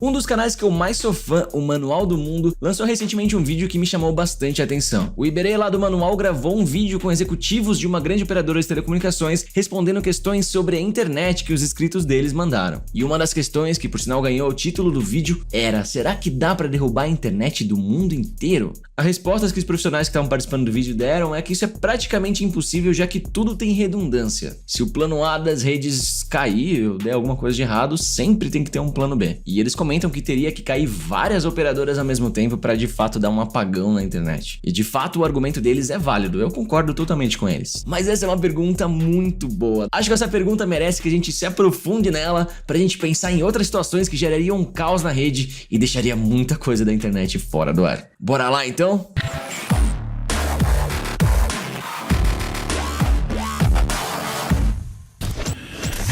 Um dos canais que eu mais sou fã, o Manual do Mundo, lançou recentemente um vídeo que me chamou bastante a atenção. O Iberê lá do Manual gravou um vídeo com executivos de uma grande operadora de telecomunicações respondendo questões sobre a internet que os inscritos deles mandaram. E uma das questões, que por sinal ganhou o título do vídeo, era: será que dá pra derrubar a internet do mundo inteiro? A resposta que os profissionais que estavam participando do vídeo deram é que isso é praticamente impossível, já que tudo tem redundância. Se o plano A das redes cair ou der alguma coisa de errado, sempre tem que ter um plano B. E eles comentam que teria que cair várias operadoras ao mesmo tempo para de fato dar um apagão na internet. E de fato o argumento deles é válido, eu concordo totalmente com eles. Mas essa é uma pergunta muito boa. Acho que essa pergunta merece que a gente se aprofunde nela pra gente pensar em outras situações que gerariam um caos na rede e deixaria muita coisa da internet fora do ar. Bora lá então?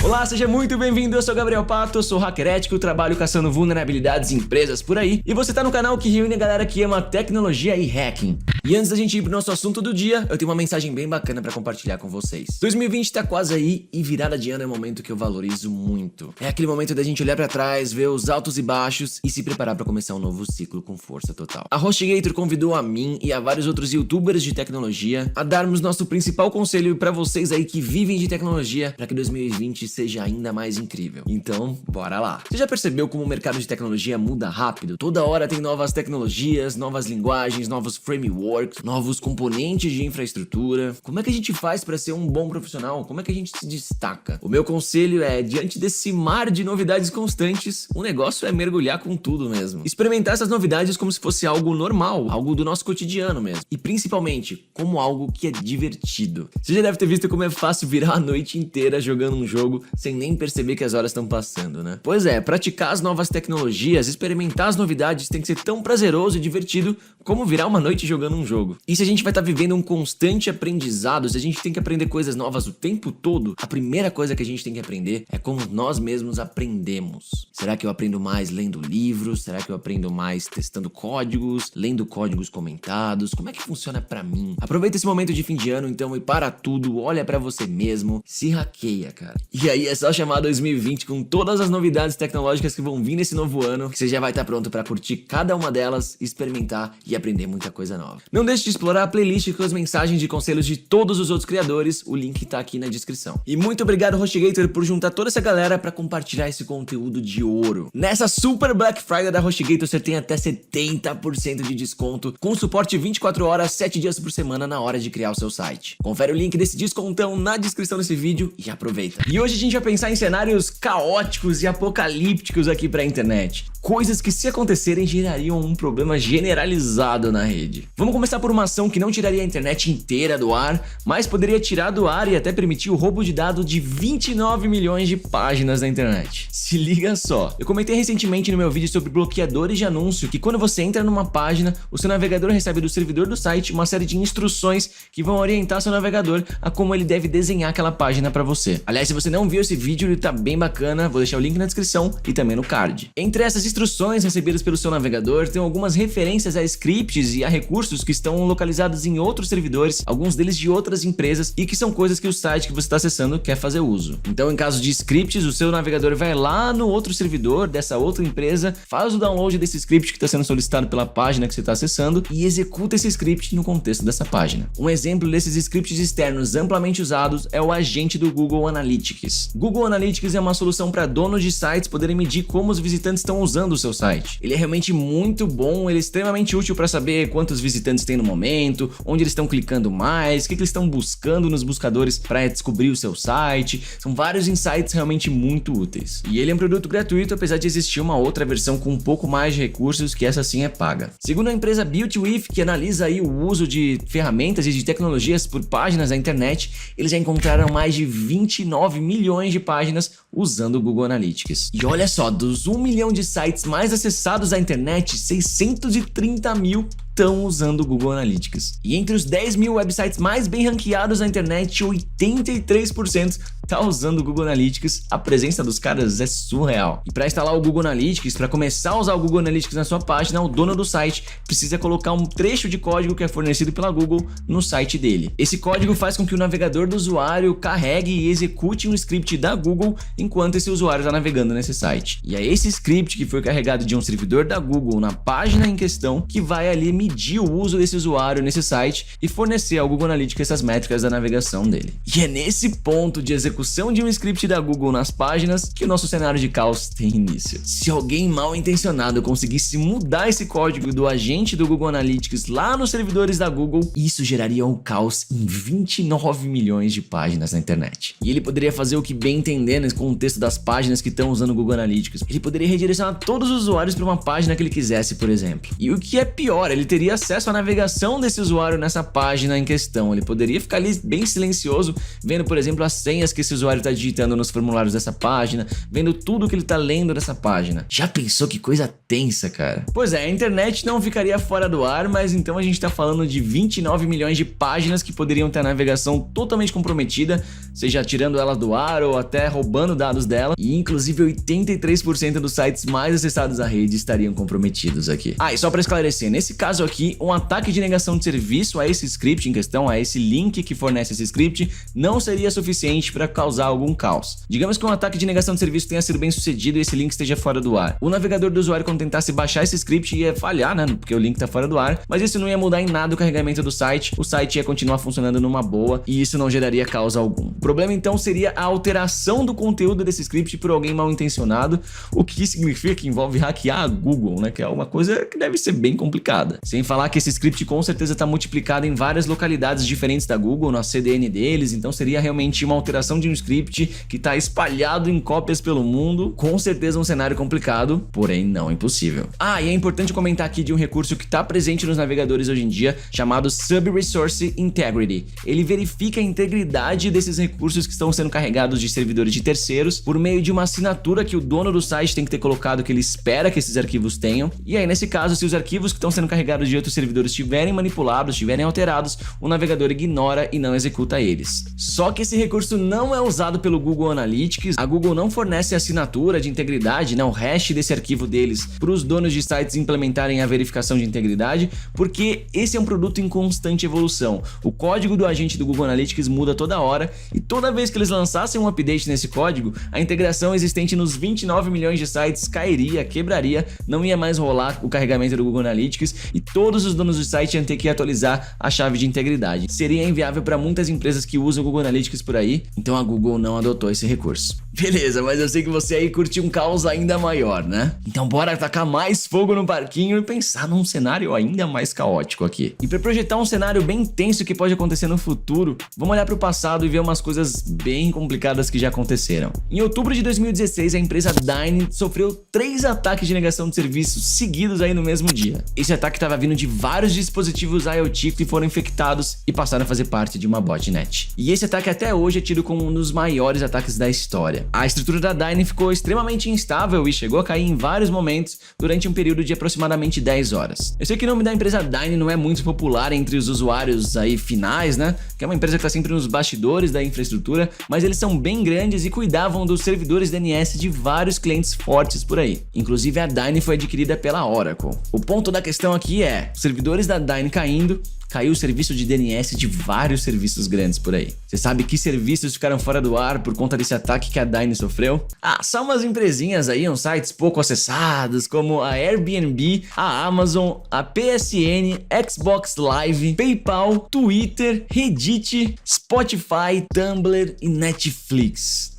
Olá, seja muito bem-vindo, eu sou Gabriel Pato, eu sou hacker ético, trabalho caçando vulnerabilidades em empresas por aí, e você tá no canal que reúne a galera que ama tecnologia e hacking. E antes da gente ir pro nosso assunto do dia, eu tenho uma mensagem bem bacana pra compartilhar com vocês. 2020 tá quase aí e virada de ano é um momento que eu valorizo muito. É aquele momento da gente olhar pra trás, ver os altos e baixos e se preparar pra começar um novo ciclo com força total. A HostGator convidou a mim e a vários outros youtubers de tecnologia a darmos nosso principal conselho pra vocês aí que vivem de tecnologia pra que 2020 seja ainda mais incrível. Então, bora lá. Você já percebeu como o mercado de tecnologia muda rápido? Toda hora tem novas tecnologias, novas linguagens, novos frameworks, novos componentes de infraestrutura. Como é que a gente faz para ser um bom profissional? Como é que a gente se destaca? O meu conselho é, diante desse mar de novidades constantes, o negócio é mergulhar com tudo mesmo. Experimentar essas novidades como se fosse algo normal, algo do nosso cotidiano mesmo. E principalmente, como algo que é divertido. Você já deve ter visto como é fácil virar a noite inteira jogando um jogo sem nem perceber que as horas estão passando, né? Pois é, praticar as novas tecnologias, experimentar as novidades tem que ser tão prazeroso e divertido como virar uma noite jogando um jogo. E se a gente vai estar vivendo um constante aprendizado, se a gente tem que aprender coisas novas o tempo todo, a primeira coisa que a gente tem que aprender é como nós mesmos aprendemos. Será que eu aprendo mais lendo livros? Será que eu aprendo mais testando códigos, lendo códigos comentados? Como é que funciona pra mim? Aproveita esse momento de fim de ano então e para tudo, olha pra você mesmo, se hackeia, cara. E aí é só chamar 2020 com todas as novidades tecnológicas que vão vir nesse novo ano, que você já vai estar pronto para curtir cada uma delas, experimentar e aprender muita coisa nova. Não deixe de explorar a playlist com as mensagens de conselhos de todos os outros criadores, o link tá aqui na descrição. E muito obrigado, HostGator, por juntar toda essa galera para compartilhar esse conteúdo de ouro. Nessa Super Black Friday da HostGator você tem até 70% de desconto, com suporte 24 horas, 7 dias por semana na hora de criar o seu site. Confere o link desse descontão na descrição desse vídeo e aproveita. E hoje a gente vai pensar em cenários caóticos e apocalípticos aqui pra internet. Coisas que, se acontecerem, gerariam um problema generalizado na rede. Vamos começar por uma ação que não tiraria a internet inteira do ar, mas poderia tirar do ar e até permitir o roubo de dados de 29 milhões de páginas da internet. Se liga só. Eu comentei recentemente no meu vídeo sobre bloqueadores de anúncio que, quando você entra numa página, o seu navegador recebe do servidor do site uma série de instruções que vão orientar seu navegador a como ele deve desenhar aquela página pra você. Aliás, se você não viu esse vídeo, ele tá bem bacana, vou deixar o link na descrição e também no card. Entre essas instruções recebidas pelo seu navegador, tem algumas referências a scripts e a recursos que estão localizados em outros servidores, alguns deles de outras empresas, e que são coisas que o site que você está acessando quer fazer uso. Então, em caso de scripts, o seu navegador vai lá no outro servidor dessa outra empresa, faz o download desse script que está sendo solicitado pela página que você está acessando e executa esse script no contexto dessa página. Um exemplo desses scripts externos amplamente usados é o agente do Google Analytics. Google Analytics é uma solução para donos de sites poderem medir como os visitantes estão usando o seu site. Ele é realmente muito bom, ele é extremamente útil para saber quantos visitantes tem no momento, onde eles estão clicando mais, o que eles estão buscando nos buscadores para descobrir o seu site. São vários insights realmente muito úteis. E ele é um produto gratuito, apesar de existir uma outra versão com um pouco mais de recursos, que essa sim é paga. Segundo a empresa BuiltWith, que analisa aí o uso de ferramentas e de tecnologias por páginas da internet, eles já encontraram mais de 29 milhões de páginas usando o Google Analytics. E olha só, dos 1 milhão de sites mais acessados da internet, 630 mil estão usando o Google Analytics. E entre os 10 mil websites mais bem ranqueados na internet, 83% tá usando o Google Analytics. A presença dos caras é surreal. E para instalar o Google Analytics, para começar a usar o Google Analytics na sua página, o dono do site precisa colocar um trecho de código que é fornecido pela Google no site dele. Esse código faz com que o navegador do usuário carregue e execute um script da Google enquanto esse usuário está navegando nesse site. E é esse script que foi carregado de um servidor da Google na página em questão que vai ali medir o uso desse usuário nesse site e fornecer ao Google Analytics essas métricas da navegação dele. E é nesse ponto de execução de um script da Google nas páginas que o nosso cenário de caos tem início. Se alguém mal intencionado conseguisse mudar esse código do agente do Google Analytics lá nos servidores da Google, isso geraria um caos em 29 milhões de páginas na internet. E ele poderia fazer o que bem entender nesse contexto das páginas que estão usando o Google Analytics. Ele poderia redirecionar todos os usuários para uma página que ele quisesse, por exemplo. E o que é pior, ele teria acesso à navegação desse usuário nessa página em questão. Ele poderia ficar ali bem silencioso, vendo, por exemplo, as senhas que esse usuário está digitando nos formulários dessa página, vendo tudo que ele está lendo dessa página. Já pensou que coisa tensa, cara? Pois é, a internet não ficaria fora do ar, mas então a gente está falando de 29 milhões de páginas que poderiam ter a navegação totalmente comprometida, seja tirando ela do ar ou até roubando dados dela, e inclusive 83% dos sites mais acessados à rede estariam comprometidos aqui. E só para esclarecer, nesse caso aqui, um ataque de negação de serviço a esse script em questão, a esse link que fornece esse script, não seria suficiente para causar algum caos. Digamos que um ataque de negação de serviço tenha sido bem sucedido e esse link esteja fora do ar. O navegador do usuário, quando tentasse baixar esse script, ia falhar, né? Porque o link tá fora do ar, mas isso não ia mudar em nada o carregamento do site, o site ia continuar funcionando numa boa e isso não geraria caos algum. O problema então seria a alteração do conteúdo desse script por alguém mal intencionado, o que significa que envolve hackear a Google, né? Que é uma coisa que deve ser bem complicada. Sem falar que esse script com certeza está multiplicado em várias localidades diferentes da Google, na CDN deles, então seria realmente uma alteração de um script que está espalhado em cópias pelo mundo, com certeza um cenário complicado, porém não impossível. E é importante comentar aqui de um recurso que está presente nos navegadores hoje em dia, chamado Sub-Resource Integrity. Ele verifica a integridade desses recursos que estão sendo carregados de servidores de terceiros por meio de uma assinatura que o dono do site tem que ter colocado que ele espera que esses arquivos tenham. E aí, nesse caso, se os arquivos que estão sendo carregados de outros servidores estiverem manipulados, estiverem alterados, o navegador ignora e não executa eles. Só que esse recurso não é usado pelo Google Analytics. A Google não fornece assinatura de integridade, o hash desse arquivo deles, para os donos de sites implementarem a verificação de integridade, porque esse é um produto em constante evolução. O código do agente do Google Analytics muda toda hora e toda vez que eles lançassem um update nesse código, a integração existente nos 29 milhões de sites cairia, quebraria, não ia mais rolar o carregamento do Google Analytics e todos os donos do site iam ter que atualizar a chave de integridade. Seria inviável para muitas empresas que usam o Google Analytics por aí, então a Google não adotou esse recurso. Beleza, mas eu sei que você aí curtiu um caos ainda maior, né? Então bora tacar mais fogo no parquinho e pensar num cenário ainda mais caótico aqui. E para projetar um cenário bem tenso que pode acontecer no futuro, vamos olhar para o passado e ver umas coisas bem complicadas que já aconteceram. Em outubro de 2016, a empresa Dyn sofreu 3 ataques de negação de serviços seguidos aí no mesmo dia. Esse ataque estava vindo de vários dispositivos IoT que foram infectados e passaram a fazer parte de uma botnet. E esse ataque até hoje é tido como um dos maiores ataques da história. A estrutura da Dyn ficou extremamente instável e chegou a cair em vários momentos durante um período de aproximadamente 10 horas. Eu sei que o nome da empresa Dyn não é muito popular entre os usuários aí finais, né? Que é uma empresa que está sempre nos bastidores da infraestrutura, mas eles são bem grandes e cuidavam dos servidores DNS de vários clientes fortes por aí. Inclusive a Dyn foi adquirida pela Oracle. O ponto da questão aqui é, os servidores da Dyn caiu o serviço de DNS de vários serviços grandes por aí. Você sabe que serviços ficaram fora do ar por conta desse ataque que a Dyn sofreu? São umas empresinhas aí, uns sites pouco acessados, como a Airbnb, a Amazon, a PSN, Xbox Live, PayPal, Twitter, Reddit, Spotify, Tumblr e Netflix.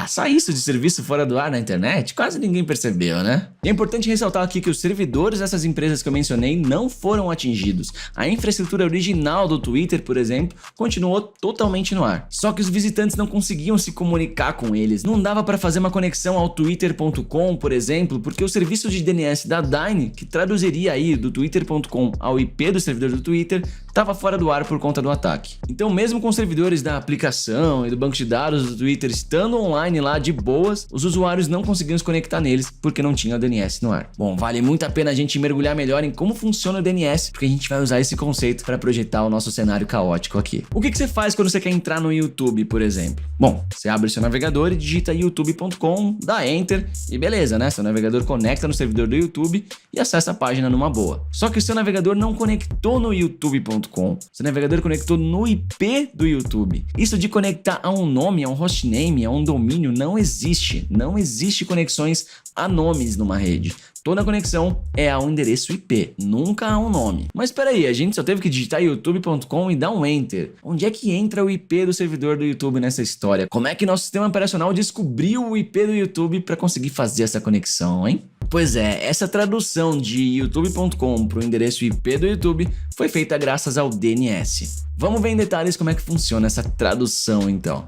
Só isso de serviço fora do ar na internet? Quase ninguém percebeu, né? E é importante ressaltar aqui que os servidores dessas empresas que eu mencionei não foram atingidos. A infraestrutura original do Twitter, por exemplo, continuou totalmente no ar. Só que os visitantes não conseguiam se comunicar com eles. Não dava para fazer uma conexão ao twitter.com, por exemplo, porque o serviço de DNS da Dyn, que traduziria aí do twitter.com ao IP do servidor do Twitter, estava fora do ar por conta do ataque. Então, mesmo com os servidores da aplicação e do banco de dados do Twitter estando online lá de boas, os usuários não conseguiam se conectar neles porque não tinha o DNS no ar. Bom, vale muito a pena a gente mergulhar melhor em como funciona o DNS, porque a gente vai usar esse conceito para projetar o nosso cenário caótico aqui. O que você faz quando você quer entrar no YouTube, por exemplo? Bom, você abre seu navegador e digita youtube.com, dá Enter e beleza, né? Seu navegador conecta no servidor do YouTube e acessa a página numa boa. Só que o seu navegador não conectou no youtube.com, seu navegador conectou no IP do YouTube. Isso de conectar a um nome, a um hostname, a um domínio não existe. Não existe conexões a nomes numa rede. Toda conexão é a um endereço IP, nunca a um nome. Mas espera aí, a gente só teve que digitar youtube.com e dar um Enter. Onde é que entra o IP do servidor do YouTube nessa história? Como é que nosso sistema operacional descobriu o IP do YouTube para conseguir fazer essa conexão, hein? Pois é, essa tradução de youtube.com para o endereço IP do YouTube foi feita graças ao DNS. Vamos ver em detalhes como é que funciona essa tradução então.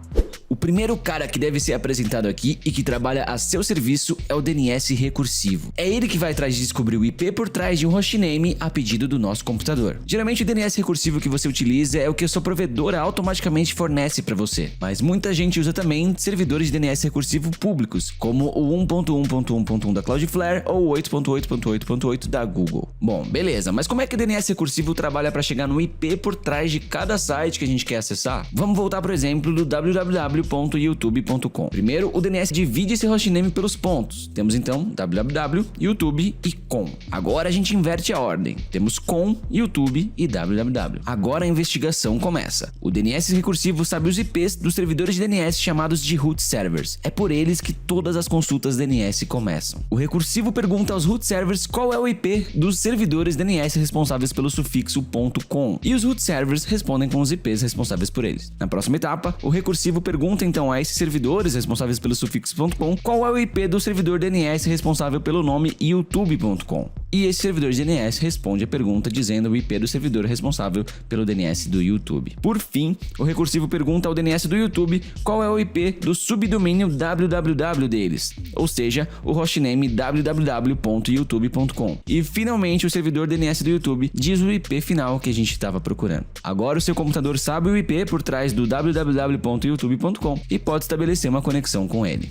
O primeiro cara que deve ser apresentado aqui e que trabalha a seu serviço é o DNS recursivo. É ele que vai atrás de descobrir o IP por trás de um hostname a pedido do nosso computador. Geralmente o DNS recursivo que você utiliza é o que a sua provedora automaticamente fornece para você, mas muita gente usa também servidores de DNS recursivo públicos, como o 1.1.1.1 da Cloudflare ou o 8.8.8.8 da Google. Bom, beleza, mas como é que o DNS recursivo trabalha para chegar no IP por trás de cada site que a gente quer acessar? Vamos voltar para o exemplo do www.youtube.com. Primeiro, o DNS divide esse hostname pelos pontos. Temos então www, YouTube e com. Agora a gente inverte a ordem. Temos com, YouTube e www. Agora a investigação começa. O DNS recursivo sabe os IPs dos servidores de DNS chamados de root servers. É por eles que todas as consultas DNS começam. O recursivo pergunta aos root servers qual é o IP dos servidores DNS responsáveis pelo sufixo .com. E os root servers respondem com os IPs responsáveis por eles. Na próxima etapa, o recursivo pergunta então a esses servidores responsáveis pelo sufixo .com qual é o IP do servidor DNS responsável pelo nome youtube.com. E esse servidor de DNS responde a pergunta dizendo o IP do servidor responsável pelo DNS do YouTube. Por fim, o recursivo pergunta ao DNS do YouTube qual é o IP do subdomínio www deles, ou seja, o hostname www.youtube.com. E finalmente o servidor DNS do YouTube diz o IP final que a gente estava procurando. Agora o seu computador sabe o IP por trás do www.youtube.com e pode estabelecer uma conexão com ele.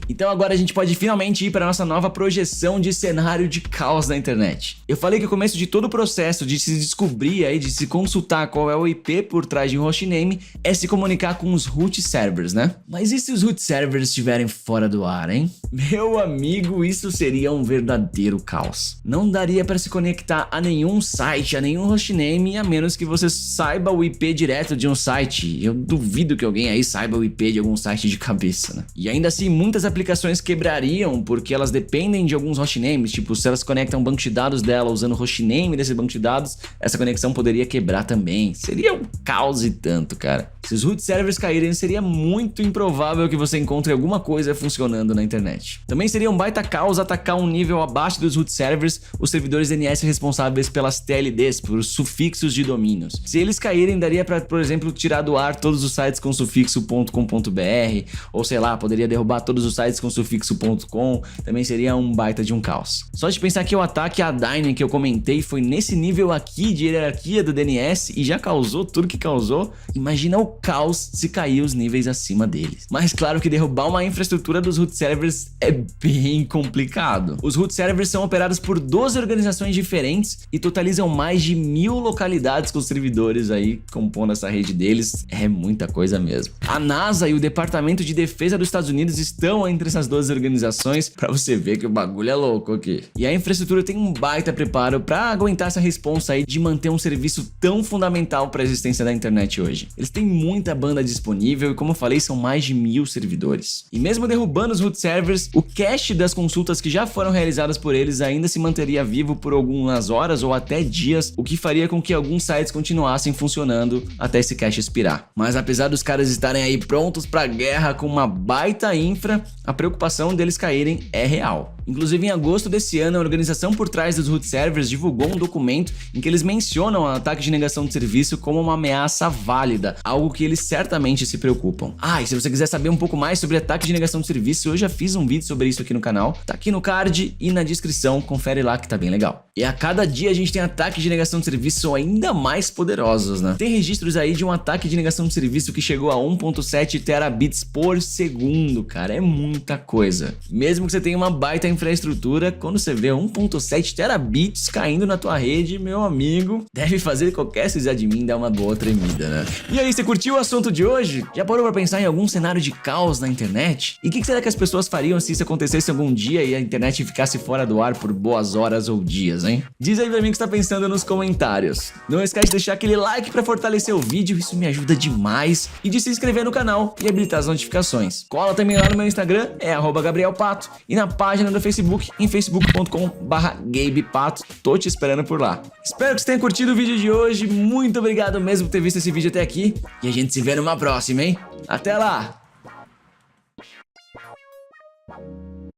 Então agora a gente pode finalmente ir para a nossa nova projeção de cenário de caos na internet. Eu falei que o começo de todo o processo de se descobrir aí, de se consultar qual é o IP por trás de um hostname, é se comunicar com os root servers, né? Mas e se os root servers estiverem fora do ar, hein? Meu amigo, isso seria um verdadeiro caos. Não daria para se conectar a nenhum site, a nenhum hostname, a menos que você saiba o IP direto de um site. Eu duvido que alguém aí saiba o IP de algum site de cabeça, né? E ainda assim, muitas aplicações quebrariam porque elas dependem de alguns hostnames, tipo, se elas conectam um banco de dados dela usando o hostname desse banco de dados, essa conexão poderia quebrar também. Seria um caos e tanto, cara. Se os root servers caírem, seria muito improvável que você encontre alguma coisa funcionando na internet. Também seria um baita caos atacar um nível abaixo dos root servers, os servidores DNS responsáveis pelas TLDs, por sufixos de domínios. Se eles caírem, daria para, por exemplo, tirar do ar todos os sites com sufixo .com.br, ou sei lá, poderia derrubar todos os sites com sufixo .com, também seria um baita de um caos. Só de pensar que o ataque à Dyne que eu comentei foi nesse nível aqui de hierarquia do DNS e já causou tudo que causou, imagina o caos se cair os níveis acima deles. Mas claro que derrubar uma infraestrutura dos root servers é bem complicado. Os root servers são operados por 12 organizações diferentes e totalizam mais de 1000 localidades com servidores aí compondo essa rede deles. É muita coisa mesmo. A NASA e o Departamento de Defesa dos Estados Unidos estão entre essas 12 organizações, pra você ver que o bagulho é louco aqui. E a infraestrutura tem um baita preparo pra aguentar essa responsa aí de manter um serviço tão fundamental para a existência da internet hoje. Eles têm muita banda disponível e, como eu falei, são mais de 1000 servidores. E mesmo derrubando os root servers, o cache das consultas que já foram realizadas por eles ainda se manteria vivo por algumas horas ou até dias, o que faria com que alguns sites continuassem funcionando até esse cache expirar. Mas apesar dos caras estarem aí prontos pra guerra com uma baita infra, a preocupação deles caírem é real. Inclusive, em agosto desse ano, a organização por trás dos root servers divulgou um documento em que eles mencionam o ataque de negação de serviço como uma ameaça válida, algo que eles certamente se preocupam. E se você quiser saber um pouco mais sobre ataque de negação de serviço, eu já fiz um vídeo sobre isso aqui no canal, tá aqui no card e na descrição, confere lá que tá bem legal. E a cada dia a gente tem ataques de negação de serviço ainda mais poderosos, né? Tem registros aí de um ataque de negação de serviço que chegou a 1.7 terabits por segundo, cara, é muita coisa. Mesmo que você tenha uma baita infraestrutura, quando você vê 1.7 terabits caindo na tua rede, meu amigo, deve fazer qualquer sysadmin dar uma boa tremida, né? E aí, você curtiu o assunto de hoje? Já parou pra pensar em algum cenário de caos na internet? E o que será que as pessoas fariam se isso acontecesse algum dia e a internet ficasse fora do ar por boas horas ou dias, hein? Diz aí pra mim o que você tá pensando nos comentários. Não esquece de deixar aquele like pra fortalecer o vídeo, isso me ajuda demais. E de se inscrever no canal e habilitar as notificações. Cola também lá no meu Instagram, é @GabrielPato, e na página do Facebook, em facebook.com/GabePato. Tô te esperando por lá. Espero que você tenha curtido o vídeo de hoje, muito obrigado mesmo por ter visto esse vídeo até aqui, e a gente se vê numa próxima, hein? Até lá!